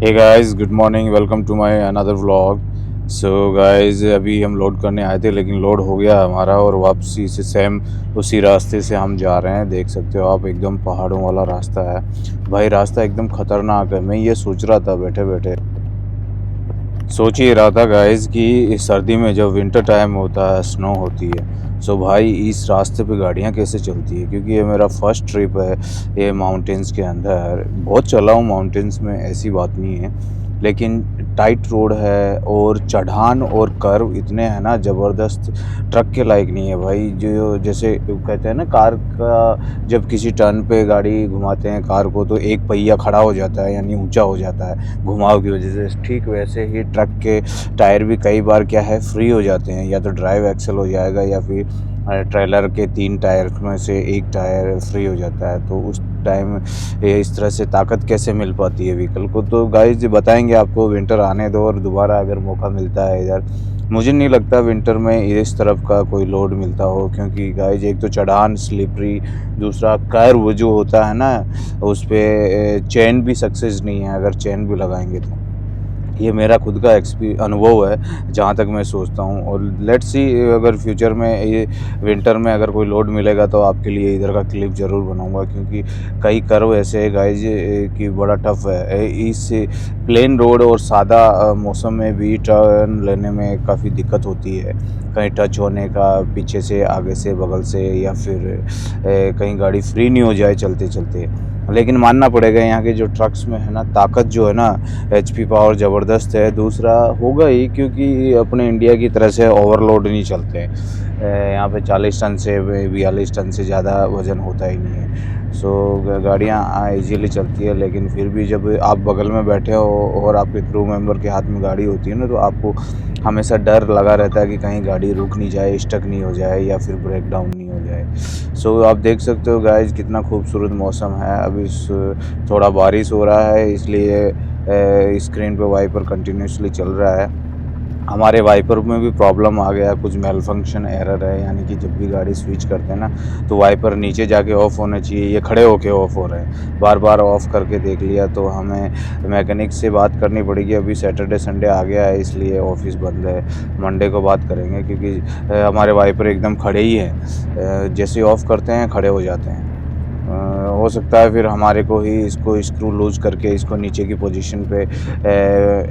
Hey guys, good morning, welcome to my another vlog. So guys, अभी हम load करने आए थे लेकिन लोड हो गया हमारा और वापसी से सेम उसी रास्ते से हम जा रहे हैं। देख सकते हो आप, एकदम पहाड़ों वाला रास्ता है भाई। रास्ता एकदम ख़तरनाक है। मैं ये सोच रहा था बैठे बैठे, सोच ही रहा था गाइस कि इस सर्दी में जब विंटर टाइम होता है, स्नो होती है, सो भाई इस रास्ते पे गाड़ियाँ कैसे चलती है, क्योंकि ये मेरा फर्स्ट ट्रिप है ये माउंटेन्स के अंदर। बहुत चला हूँ माउंटेन्स में, ऐसी बात नहीं है, लेकिन टाइट रोड है और चढ़ान और कर्व इतने हैं ना ज़बरदस्त, ट्रक के लायक नहीं है भाई। जो जैसे कहते हैं ना, कार का जब किसी टर्न पे गाड़ी घुमाते हैं कार को तो एक पहिया खड़ा हो जाता है, यानी ऊंचा हो जाता है घुमाव की वजह से, ठीक वैसे ही ट्रक के टायर भी कई बार क्या है फ्री हो जाते हैं, या तो ड्राइव एक्सल हो जाएगा या फिर ट्रेलर के 3 टायर में से एक टायर फ्री हो जाता है। तो उस टाइम ये इस तरह से ताकत कैसे मिल पाती है व्हीकल को, तो गाइस बताएंगे आपको। विंटर आने दो और दोबारा अगर मौका मिलता है इधर, मुझे नहीं लगता विंटर में इस तरफ का कोई लोड मिलता हो, क्योंकि गाइस एक तो चढ़ान स्लिपरी, दूसरा कर्व जो होता है ना उस पे चेन भी सक्सेस नहीं है अगर चेन भी लगाएंगे तो। ये मेरा खुद का अनुभव है जहाँ तक मैं सोचता हूँ। और लेट्स सी, अगर फ्यूचर में ये विंटर में अगर कोई लोड मिलेगा तो आपके लिए इधर का क्लिप ज़रूर बनाऊंगा, क्योंकि कई कर्व ऐसे है गाइज कि बड़ा टफ है। इस प्लेन रोड और सादा मौसम में भी टर्न लेने में काफ़ी दिक्कत होती है, कहीं टच होने का पीछे से, आगे से, बगल से, या फिर कहीं गाड़ी फ्री नहीं हो जाए चलते चलते। लेकिन मानना पड़ेगा यहाँ के जो ट्रक्स में है ना, ताकत जो है ना, एचपी पावर ज़बरदस्त है। दूसरा होगा ही क्योंकि अपने इंडिया की तरह से ओवरलोड नहीं चलते हैं। यहाँ पे 40 टन से 42 टन से ज़्यादा वज़न होता ही नहीं है। सो गाड़ियाँ ईजीली चलती है, लेकिन फिर भी जब आप बगल में बैठे हो और आपके क्रू मेंबर के हाथ में गाड़ी होती है ना, तो आपको हमेशा डर लगा रहता है कि कहीं गाड़ी रुक नहीं जाए, स्टक नहीं हो जाए, या फिर ब्रेक डाउन नहीं हो जाए। सो आप देख सकते हो गाइज कितना खूबसूरत मौसम है। अभी थोड़ा बारिश हो रहा है, इसलिए स्क्रीन पे वाइपर कंटिन्यूसली चल रहा है। हमारे वाइपर में भी प्रॉब्लम आ गया, कुछ मेल फंक्शन एरर है, यानी कि जब भी गाड़ी स्विच करते हैं ना तो वाइपर नीचे जाके ऑफ़ होने चाहिए, ये खड़े होके ऑफ़ हो रहे हैं। बार बार ऑफ़ करके देख लिया तो हमें मैकेनिक से बात करनी पड़ेगी। अभी सैटरडे संडे आ गया है इसलिए ऑफिस बंद है, मंडे को बात करेंगे, क्योंकि हमारे वाइपर एकदम खड़े ही हैं, जैसे ऑफ़ करते हैं खड़े हो जाते हैं। हो सकता है फिर हमारे को ही इसको स्क्रू लूज़ करके इसको नीचे की पोजीशन पे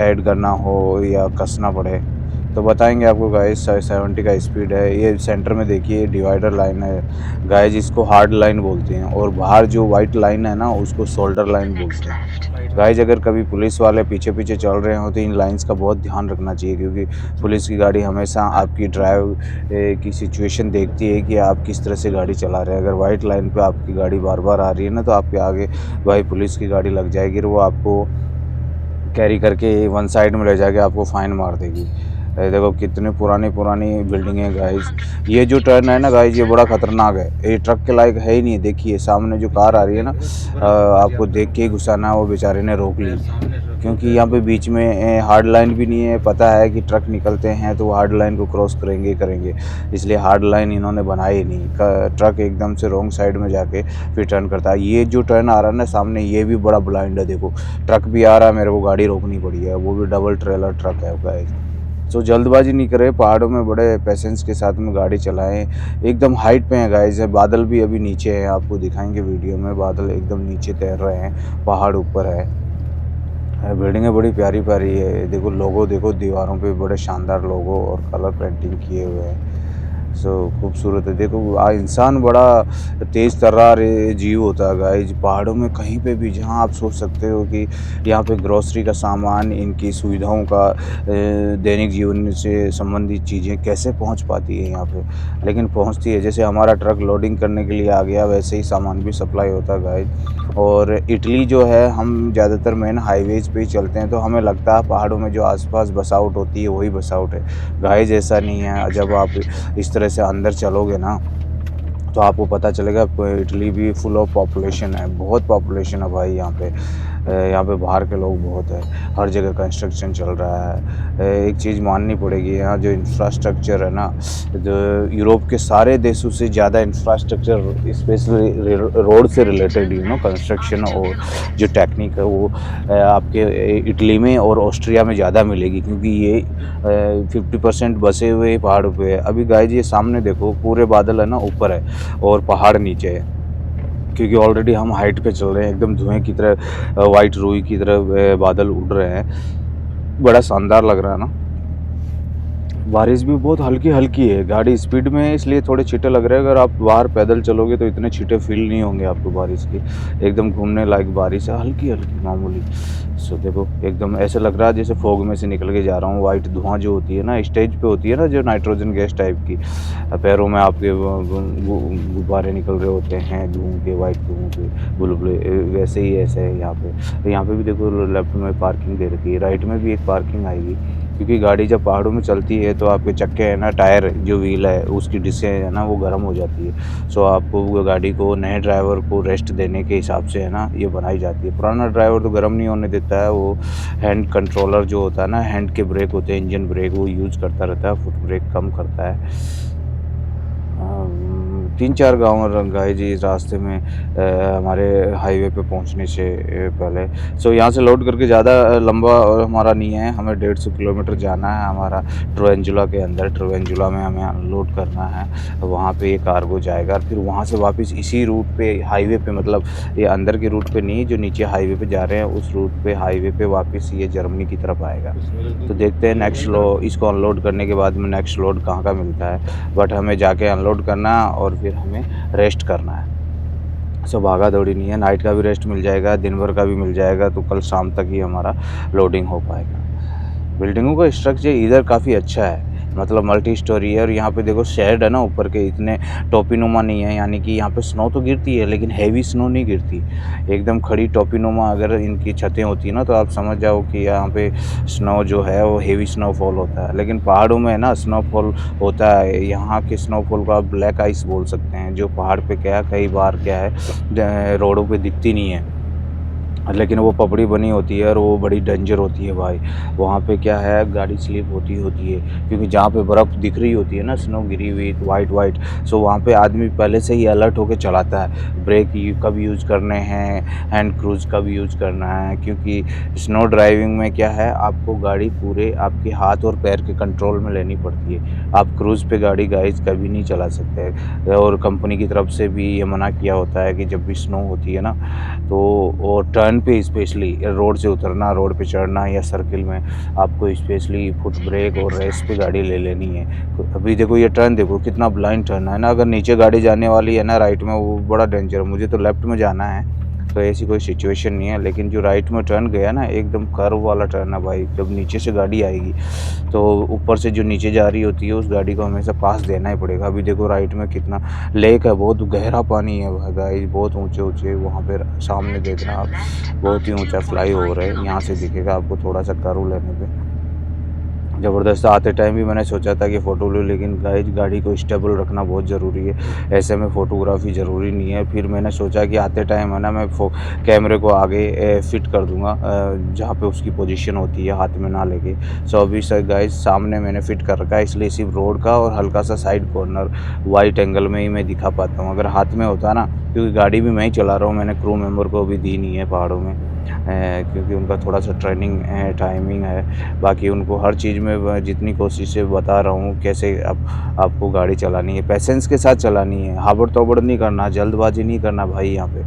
ऐड करना हो या कसना पड़े। तो बताएंगे आपको गाइस। 70 का स्पीड है। ये सेंटर में देखिए डिवाइडर लाइन है गाइस, इसको हार्ड लाइन बोलते हैं, और बाहर जो वाइट लाइन है ना उसको शोल्डर लाइन बोलते हैं। गाइस अगर कभी पुलिस वाले पीछे पीछे चल रहे हो तो इन लाइंस का बहुत ध्यान रखना चाहिए, क्योंकि पुलिस की गाड़ी हमेशा आपकी ड्राइव की सिचुएशन देखती है कि आप किस तरह से गाड़ी चला रहे हैं। अगर वाइट लाइन पे आपकी गाड़ी बार बार आ रही है ना, तो आपके आगे भाई पुलिस की गाड़ी लग जाएगी और वो आपको कैरी करके वन साइड में ले जाके आपको फाइन मार देगी। देखो कितनी पुरानी पुरानी बिल्डिंग है गाइस। ये जो टर्न है ना गाइस, ये बड़ा खतरनाक है, ये ट्रक के लायक है ही नहीं। देखिए सामने जो कार आ रही है ना, आपको देख के ही गुस्सा ना, वो बेचारे ने रोक ली, क्योंकि यहाँ पे बीच में हार्ड लाइन भी नहीं है। पता है कि ट्रक निकलते हैं तो हार्ड लाइन को क्रॉस करेंगे करेंगे, इसलिए हार्ड लाइन इन्होंने बनाई नहीं। ट्रक एकदम से रॉन्ग साइड में जाके फिर टर्न करता है। ये जो टर्न आ रहा है ना सामने, ये भी बड़ा ब्लाइंड है। देखो ट्रक भी आ रहा है, मेरे को गाड़ी रोकनी पड़ी है, वो भी डबल ट्रेलर ट्रक है गाइस। सो जल्दबाजी नहीं करें, पहाड़ों में बड़े पेशेंस के साथ में गाड़ी चलाएं। एकदम हाइट पे हैं गाइस, बादल भी अभी नीचे हैं, आपको दिखाएंगे वीडियो में। बादल एकदम नीचे तैर रहे हैं, पहाड़ ऊपर है। बिल्डिंगें बड़ी प्यारी प्यारी है। देखो लोगो, देखो दीवारों पे बड़े शानदार लोगो और कलर पेंटिंग किए हुए हैं। सो खूबसूरत है। देखो इंसान बड़ा तेज़ तर्रार जीव होता है गाइज। पहाड़ों में कहीं पे भी जहाँ आप सोच सकते हो कि यहाँ पे ग्रोसरी का सामान, इनकी सुविधाओं का, दैनिक जीवन से संबंधित चीज़ें कैसे पहुँच पाती है यहाँ पे, लेकिन पहुँचती है। जैसे हमारा ट्रक लोडिंग करने के लिए आ गया, वैसे ही सामान भी सप्लाई होता है गाइज। और इटली जो है, हम ज़्यादातर मेन हाईवेज़ पे ही चलते हैं, तो हमें लगता है पहाड़ों में जो आसपास बसावट होती है वही बसावट है। गाइज ऐसा नहीं है। जब आप इस तरह से अंदर चलोगे ना तो आपको पता चलेगा इटली भी फुल ऑफ पॉपुलेशन है, बहुत पॉपुलेशन है भाई यहाँ पे। यहाँ पे बाहर के लोग बहुत है, हर जगह कंस्ट्रक्शन चल रहा है। एक चीज़ माननी पड़ेगी, यहाँ जो इंफ्रास्ट्रक्चर है ना, जो यूरोप के सारे देशों से ज़्यादा इंफ्रास्ट्रक्चर स्पेशली रोड से रिलेटेड कंस्ट्रक्शन और जो टेक्निक है वो आपके इटली में और ऑस्ट्रिया में ज़्यादा मिलेगी, क्योंकि ये 50% बसे हुए पहाड़ों पे है। अभी गाइस ये सामने देखो, पूरे बादल है ना ऊपर है और पहाड़ नीचे है, क्योंकि ऑलरेडी हम हाइट पे चल रहे हैं। एकदम धुएं की तरह, वाइट रुई की तरह बादल उड़ रहे हैं। बड़ा शानदार लग रहा है ना। बारिश भी बहुत हल्की हल्की है, गाड़ी स्पीड में है इसलिए थोड़े छींटे लग रहे हैं। अगर आप बाहर पैदल चलोगे तो इतने छींटे फील नहीं होंगे आपको बारिश की। एकदम घूमने लायक बारिश है, हल्की हल्की मामूली। सो देखो एकदम ऐसे लग रहा है जैसे फॉग में से निकल के जा रहा हूँ। वाइट धुआं जो होती है ना, स्टेज पे होती है ना, जो नाइट्रोजन गैस टाइप की, पैरों में आपके गुब्बारे निकल रहे होते हैं धुआं के, वाइट धुआं के बुलबुले, वैसे ही ऐसे है यहाँ पे। यहाँ पे भी देखो लेफ्ट में पार्किंग दे रखी है, राइट में भी एक पार्किंग आएगी, क्योंकि गाड़ी जब पहाड़ों में चलती है तो आपके चक्के है ना, टायर जो व्हील है उसकी डिस्कें है ना, वो गर्म हो जाती है। सो आपको गाड़ी को नए ड्राइवर को रेस्ट देने के हिसाब से है ना ये बनाई जाती है। पुराना ड्राइवर तो गर्म नहीं होने देता है, वो हैंड कंट्रोलर जो होता है ना, हैंड के ब्रेक होते हैं, इंजन ब्रेक, वो यूज़ करता रहता है, फुट ब्रेक कम करता है। 3-4 गाँव गए जी इस रास्ते में, हमारे हाईवे पे पहुंचने से पहले। सो यहाँ से लोड करके ज़्यादा लंबा हमारा नहीं है, हमें 150 किलोमीटर जाना है हमारा ट्रोवेंजुला के अंदर। ट्रोवेंजुला में हमें अनलोड करना है, वहाँ पे ये कार्गो जाएगा और फिर वहाँ से वापस इसी रूट पे हाईवे पे, मतलब ये अंदर के रूट पे नहीं, जो नीचे हाईवे पे जा रहे हैं उस रूट पे, हाईवे पे वापस ये जर्मनी की तरफ आएगा। तो देखते हैं नेक्स्ट इसको अनलोड करने के बाद में नेक्स्ट लोड कहाँ का मिलता है। बट हमें जाके अनलोड करना और फिर हमें रेस्ट करना है। सो भागा दौड़ी नहीं है, नाइट का भी रेस्ट मिल जाएगा, दिन भर का भी मिल जाएगा, तो कल शाम तक ही हमारा लोडिंग हो पाएगा। बिल्डिंगों का स्ट्रक्चर इधर काफ़ी अच्छा है, मतलब मल्टी स्टोरी है। और यहाँ पे देखो शेड है ना ऊपर के, इतने टोपीनुमा नहीं है, यानी कि यहाँ पे स्नो तो गिरती है लेकिन हैवी स्नो नहीं गिरती, एकदम खड़ी टोपीनुमा अगर इनकी छतें होती है ना, तो आप समझ जाओ कि यहाँ पे स्नो जो है वो हेवी स्नोफॉल होता है। लेकिन पहाड़ों में ना स्नोफॉल होता है, यहाँ के स्नोफॉल को आप ब्लैक आइस बोल सकते हैं, जो पहाड़ पे क्या है, कई बार क्या है रोडों पे दिखती नहीं है, लेकिन वो पपड़ी बनी होती है और वो बड़ी डेंजर होती है भाई। वहाँ पे क्या है, गाड़ी स्लिप होती है, क्योंकि जहाँ पे बर्फ़ दिख रही होती है ना, स्नो गिरी हुई वाइट, सो वहाँ पे आदमी पहले से ही अलर्ट होकर चलाता है, ब्रेक कब यूज़ करने हैं, हैंड क्रूज़ कब यूज़ करना है। क्योंकि स्नो ड्राइविंग में क्या है, आपको गाड़ी पूरे आपके हाथ और पैर के कंट्रोल में लेनी पड़ती है। आप क्रूज़ पे गाड़ी गाइस कभी नहीं चला सकते, और कंपनी की तरफ से भी ये मना किया होता है कि जब भी स्नो होती है ना, तो और टर्न पे स्पेशली रोड से उतरना, रोड पे चढ़ना या सर्किल में, आपको स्पेशली फुट ब्रेक और रेस पे गाड़ी ले लेनी है। अभी देखो ये टर्न देखो कितना ब्लाइंड टर्न है ना, अगर नीचे गाड़ी जाने वाली है ना राइट में, वो बड़ा डेंजर है। मुझे तो लेफ्ट में जाना है, तो ऐसी कोई सिचुएशन नहीं है, लेकिन जो राइट में टर्न गया ना, एकदम कर्व वाला टर्न है भाई। जब नीचे से गाड़ी आएगी तो ऊपर से जो नीचे जा रही होती है उस गाड़ी को हमेशा पास देना ही पड़ेगा। अभी देखो राइट में कितना लेक है, बहुत गहरा पानी है गाइस, बहुत ऊंचे वहाँ पे सामने देखना आप, बहुत ही ऊंचा फ्लाई ओवर है, यहाँ से दिखेगा आपको थोड़ा सा कर्व लेने पे। ज़बरदस्त। आते टाइम भी मैंने सोचा था कि फ़ोटो लूँ, लेकिन गाइस गाड़ी को स्टेबल रखना बहुत ज़रूरी है, ऐसे में फ़ोटोग्राफी ज़रूरी नहीं है। फिर मैंने सोचा कि आते टाइम है ना, मैं कैमरे को आगे फिट कर दूँगा, जहाँ पे उसकी पोजीशन होती है, हाथ में ना लेके। सो अभी सर गाइस सामने मैंने फ़िट कर रखा है, इसलिए सिर्फ रोड का और हल्का सा साइड कॉर्नर वाइट एंगल में ही मैं दिखा पाता हूँ। अगर हाथ में होता ना, क्योंकि गाड़ी भी मैं ही चला रहा हूँ, मैंने क्रू मेंबर को भी दी नहीं है पहाड़ों में, क्योंकि उनका थोड़ा सा ट्रेनिंग है, टाइमिंग है। बाकी उनको हर चीज़ में जितनी कोशिश से बता रहा हूँ कैसे आपको गाड़ी चलानी है, पेशेंस के साथ चलानी है, हाबड़ तोबड़ नहीं करना, जल्दबाजी नहीं करना भाई। यहाँ पे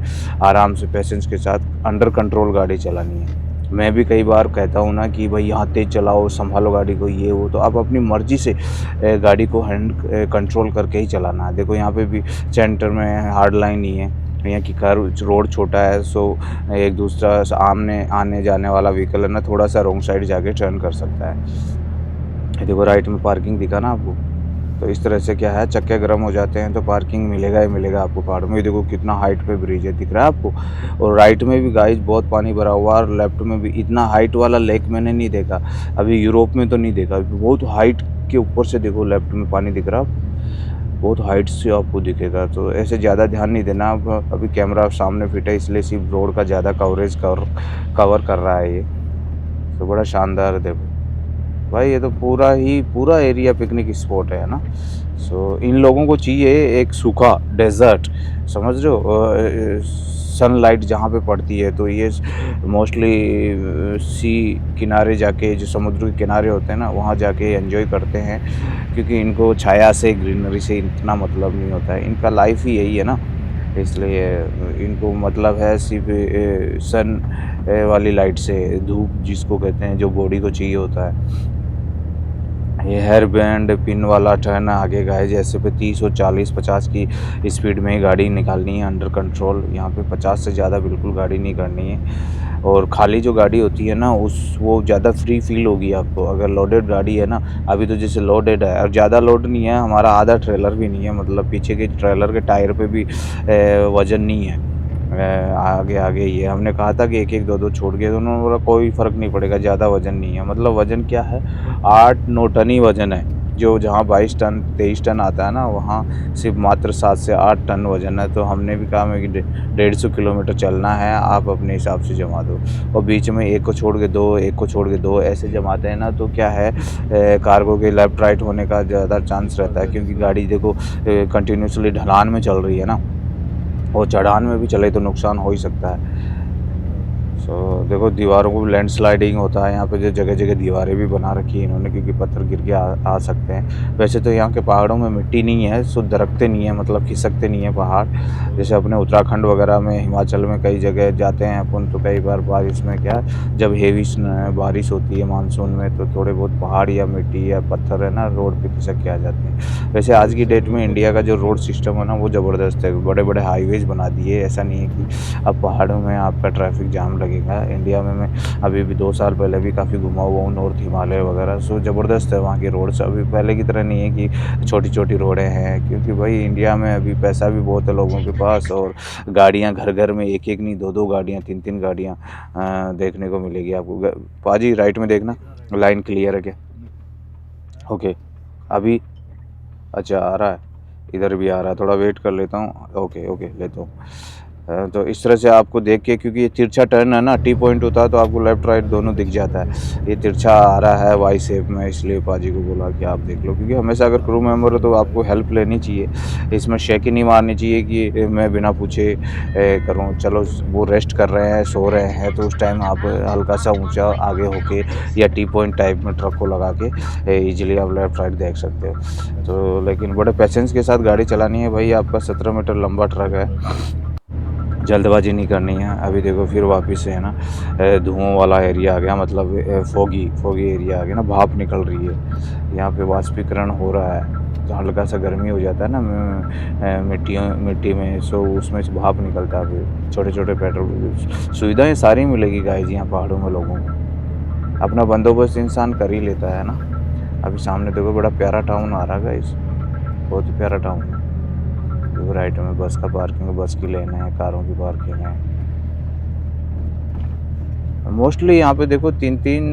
आराम से पेशेंस के साथ अंडर कंट्रोल गाड़ी चलानी है। मैं भी कई बार कहता हूँ ना कि भाई यहाँ तेज़ चलाओ, संभालो गाड़ी को, ये वो, तो आप अपनी मर्ज़ी से गाड़ी को हैंड कंट्रोल करके ही चलाना है। देखो यहाँ पे भी सेंटर में हार्ड लाइन नहीं है, यहाँ की रोड छोटा है, सो एक दूसरा आमने आने जाने वाला व्हीकल है ना, थोड़ा सा रॉन्ग साइड जाके टर्न कर सकता है। देखो राइट में पार्किंग दिखा ना आपको, तो इस तरह से क्या है, चक्के गर्म हो जाते हैं तो पार्किंग मिलेगा ही मिलेगा आपको पहाड़ में। देखो कितना हाइट पे ब्रिज है, दिख रहा है आपको। और राइट में भी गाइस बहुत पानी भरा हुआ, और लेफ्ट में भी इतना हाइट वाला लेक मैंने नहीं देखा अभी, यूरोप में तो नहीं देखा, बहुत हाइट के ऊपर से देखो लेफ्ट में पानी दिख रहा है। बहुत हाइट से आपको दिखेगा। तो ऐसे ज़्यादा ध्यान नहीं देना। अब अभी कैमरा सामने फिट है इसलिए सिर्फ रोड का ज़्यादा कवरेज कवर कर रहा है ये। तो बड़ा शानदार है देखो भाई, ये तो पूरा एरिया पिकनिक स्पॉट है ना। सो इन लोगों को चाहिए एक सूखा डेजर्ट, समझ रहे हो, सनलाइट जहाँ पे पड़ती है। तो ये मोस्टली सी किनारे जाके, जो समुद्र के किनारे होते हैं ना, वहाँ जाके एंजॉय करते हैं, क्योंकि इनको छाया से, ग्रीनरी से इतना मतलब नहीं होता है। इनका लाइफ ही यही है ना, इसलिए इनको मतलब है सिर्फ सन वाली लाइट से, धूप जिसको कहते हैं, जो बॉडी को चाहिए होता है। ये हेयर बैंड पिन वाला टर्न आगे का है, जैसे पे 30 और 40-50 की स्पीड में ही गाड़ी निकालनी है अंडर कंट्रोल। यहाँ पे 50 से ज़्यादा बिल्कुल गाड़ी नहीं करनी है। और खाली जो गाड़ी होती है ना, वो ज़्यादा फ्री फील होगी आपको। अगर लोडेड गाड़ी है ना, अभी तो जैसे लोडेड है और ज़्यादा लोड नहीं है, हमारा आधा ट्रेलर भी नहीं है, मतलब पीछे के ट्रेलर के टायर पे भी वज़न नहीं है। आगे आगे ही है। हमने कहा था कि एक एक दो दो छोड़ के, तो उन्होंने बोला कोई फ़र्क नहीं पड़ेगा, ज़्यादा वज़न नहीं है। मतलब वज़न क्या है, 8-9 टन ही वज़न है। जो जहाँ 22 टन 23 टन आता है ना, वहाँ सिर्फ मात्र 7 से 8 टन वज़न है। तो हमने भी कहा कि 150 किलोमीटर चलना है, आप अपने हिसाब से जमा दो। और बीच में एक को छोड़ के दो, एक को छोड़ के दो, ऐसे जमाते हैं ना, तो क्या है, कार्गो के लेफ़्ट राइट होने का ज़्यादा चांस रहता है, क्योंकि गाड़ी देखो कंटिन्यूसली ढलान में चल रही है ना, और चढ़ान में भी चले तो नुकसान हो ही सकता है। सो देखो, दीवारों को भी लैंडस्लाइडिंग होता है यहाँ पे, जो जगह जगह दीवारें भी बना रखी है इन्होंने, क्योंकि पत्थर गिर के आ सकते हैं। वैसे तो यहाँ के पहाड़ों में मिट्टी नहीं है, सो दरकते नहीं है, मतलब खिसकते नहीं है पहाड़। जैसे अपने उत्तराखंड वगैरह में, हिमाचल में कई जगह जाते हैं अपन, तो कई बार बारिश में क्या, जब हेवी बारिश होती है मानसून में, तो थोड़े बहुत पहाड़ या मिट्टी या पत्थर है ना, रोड पर खिसक के आ जाते हैं। वैसे आज की डेट में इंडिया का जो रोड सिस्टम है ना, वो ज़बरदस्त है। बड़े बड़े हाईवेज बना दिए, ऐसा नहीं है कि अब पहाड़ों में आपका ट्रैफिक जाम लगेगा। इंडिया में मैं अभी भी 2 साल पहले भी काफ़ी घुमा हुआ हूँ, नॉर्थ हिमालय वगैरह। सो ज़बरदस्त है वहाँ की रोड्स। अभी पहले की तरह नहीं है कि छोटी छोटी रोडें हैं, क्योंकि भाई इंडिया में अभी पैसा भी बहुत है लोगों के पास, और गाड़ियाँ घर घर में, एक एक नहीं, दो दो गाड़ियाँ, तीन तीन गाड़ियाँ देखने को मिलेगी आपको। पाजी राइट में देखना, लाइन क्लियर है क्या? ओके। अभी अच्छा आ रहा है, इधर भी आ रहा है, थोड़ा वेट कर लेता हूँ। ओके ओके, लेता हूँ। तो इस तरह से आपको देख के, क्योंकि ये तिरछा टर्न है ना, टी पॉइंट होता है, तो आपको लेफ़्ट राइट दोनों दिख जाता है। ये तिरछा आ रहा है वाई शेप में, इसलिए पाजी को बोला कि आप देख लो, क्योंकि हमेशा अगर क्रू मेंबर हो तो आपको हेल्प लेनी चाहिए। इसमें शेकी नहीं मारनी चाहिए कि मैं बिना पूछे करूँ। चलो वो रेस्ट कर रहे हैं, सो रहे हैं, तो उस टाइम आप हल्का सा ऊँचा आगे होके, या टी पॉइंट टाइप में ट्रक को लगा के ईज़िली आप लेफ़्ट राइट देख सकते हो। तो लेकिन बड़े पेशेंस के साथ गाड़ी चलानी है भाई। आपका 17 मीटर लंबा ट्रक है, जल्दबाजी नहीं करनी है। अभी देखो फिर वापस से है ना, धुआं वाला एरिया आ गया, मतलब फोगी एरिया आ गया ना, भाप निकल रही है। यहाँ पे वाष्पीकरण हो रहा है, तो हल्का सा गर्मी हो जाता है ना मिट्टी में, सो उसमें से भाप निकलता है। फिर छोटे छोटे पेट्रोल सुविधाएं सारी मिलेगी गाइस यहाँ पहाड़ों में लोगों को। अपना बंदोबस्त इंसान कर ही लेता है ना। अभी सामने देखो बड़ा प्यारा टाउन आ रहा है गाइस, बहुत ही प्यारा टाउन है। देखो राइट में बस का पार्किंग है, बस की लेन है, कारों की पार्किंग है। मोस्टली यहाँ पे देखो 3-3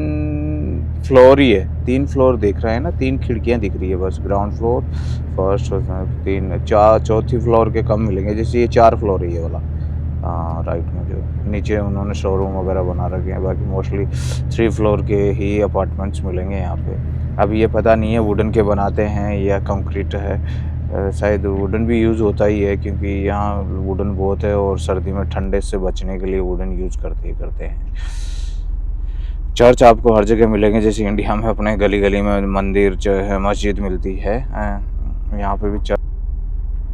फ्लोर ही है, 3 फ्लोर दिख रहे हैं ना, 3 खिड़कियाँ दिख रही है बस। ग्राउंड फ्लोर, फर्स्ट और 3 4 चौथी फ्लोर के कम मिलेंगे, जैसे ये 4 फ्लोर है ये वाला। हाँ राइट में जो नीचे उन्होंने शोरूम वगैरह बना रखे हैं, बाकी मोस्टली 3 फ्लोर के ही अपार्टमेंट्स मिलेंगे यहाँ पे। अब ये पता नहीं है वुडन के बनाते हैं या कंक्रीट है, शायद वुडन भी यूज़ होता ही है, क्योंकि यहाँ वुडन बहुत है, और सर्दी में ठंडे से बचने के लिए वुडन यूज़ करते हैं। चर्च आपको हर जगह मिलेंगे, जैसे इंडिया में अपने गली गली में मंदिर मस्जिद मिलती है, यहाँ पे भी चर्च।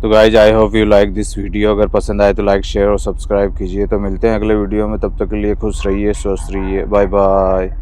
तो guys I hope you like this video. अगर पसंद आए तो लाइक शेयर और सब्सक्राइब कीजिए। तो मिलते हैं अगले वीडियो में, तब तक के लिए खुश रहिए, स्वस्थ रहिए, बाय बाय।